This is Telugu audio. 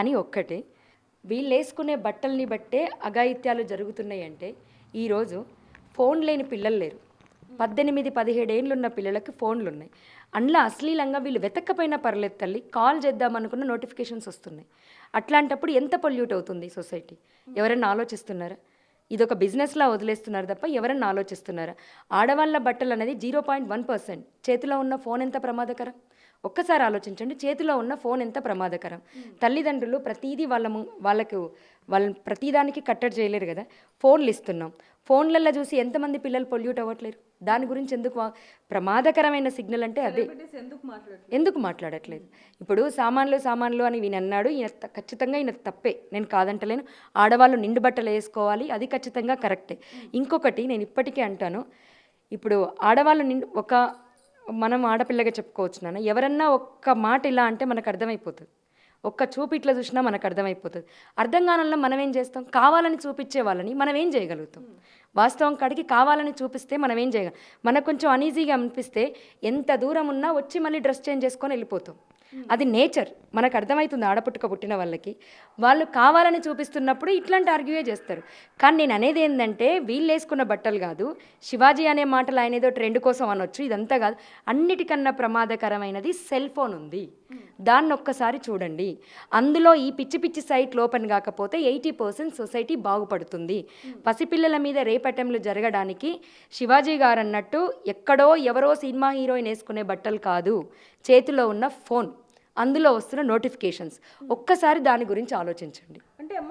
అని ఒక్కటే వీళ్ళేసుకునే బట్టల్ని బట్టే అఘాయిత్యాలు జరుగుతున్నాయి అంటే ఈరోజు ఫోన్ లేని పిల్లలు లేరు. 18-17 ఏళ్ళున్న పిల్లలకి ఫోన్లు ఉన్నాయి. అందులో అశ్లీలంగా వీళ్ళు వెతక్కపోయినా పర్లేదు తల్లి, కాల్ చేద్దామనుకున్న నోటిఫికేషన్స్ వస్తున్నాయి. అట్లాంటప్పుడు ఎంత పొల్యూట్ అవుతుంది సొసైటీ? ఎవరైనా ఆలోచిస్తున్నారా? ఇదొక బిజినెస్లా వదిలేస్తున్నారు తప్ప ఎవరన్నా ఆలోచిస్తున్నారా? ఆడవాళ్ళ బట్టలు అనేది 0.1%. చేతిలో ఉన్న ఫోన్ ఎంత ప్రమాదకరం ఒక్కసారి ఆలోచించండి. చేతిలో ఉన్న ఫోన్ ఎంత ప్రమాదకరం. తల్లిదండ్రులు ప్రతిదీ వాళ్ళకు ప్రతిదానికి కట్టడి చేయలేరు కదా. ఫోన్లు ఇస్తున్నాం, ఫోన్లలో చూసి ఎంతమంది పిల్లలు పొల్యూట్ అవ్వట్లేరు? దాని గురించి ఎందుకు ప్రమాదకరమైన సిగ్నల్ అంటే అదే. ఎందుకు మాట్లాడట్లేదు? ఇప్పుడు సామాన్లు అని ఈయన అన్నాడు. ఖచ్చితంగా ఈయన తప్పే, నేను కాదంటలేను. ఆడవాళ్ళు నిండు బట్టలు వేసుకోవాలి, అది ఖచ్చితంగా కరెక్టే. ఇంకొకటి నేను ఇప్పటికే అంటాను, ఇప్పుడు ఆడవాళ్ళు మనం ఆడపిల్లగా చెప్పుకోవచ్చు నాన్న, ఎవరన్నా ఒక్క మాట ఇలా అంటే మనకు అర్థమైపోతుంది. ఒక్క చూపు ఇట్లా చూసినా మనకు అర్థమైపోతుంది. అర్థం కానల్లో మనం ఏం చేస్తాం? కావాలని చూపించే వాళ్ళని మనం ఏం చేయగలుగుతాం? వాస్తవం కాడికి కావాలని చూపిస్తే మనం ఏం చేయగలం? మనకు కొంచెం అనీజీగా అనిపిస్తే ఎంత దూరం ఉన్నా వచ్చి మళ్ళీ డ్రెస్ చేంజ్ చేసుకొని వెళ్ళిపోతాం. అది నేచర్, మనకు అర్థమవుతుంది. ఆడపుట్టుక పుట్టిన వాళ్ళకి వాళ్ళు కావాలని చూపిస్తున్నప్పుడు ఇట్లాంటి ఆర్గ్యూయే చేస్తారు. కానీ నేను అనేది ఏంటంటే, వీళ్ళు వేసుకున్న బట్టలు కాదు, శివాజీ అనే మాటలు ఆయన ఏదో ట్రెండ్ కోసం అనొచ్చు, ఇదంతా కాదు. అన్నిటికన్నా ప్రమాదకరమైనది సెల్ ఫోన్ ఉంది. దాన్ని ఒక్కసారి చూడండి. అందులో ఈ పిచ్చి పిచ్చి సైట్లు ఓపెన్ కాకపోతే 80% సొసైటీ బాగుపడుతుంది. పసిపిల్లల మీద రేపటెంలు జరగడానికి శివాజీ గారు అన్నట్టు ఎక్కడో ఎవరో సినిమా హీరోయిన్ వేసుకునే బట్టలు కాదు, చేతిలో ఉన్న ఫోన్, అందులో వస్తున్న నోటిఫికేషన్స్. ఒక్కసారి దాని గురించి ఆలోచించండి.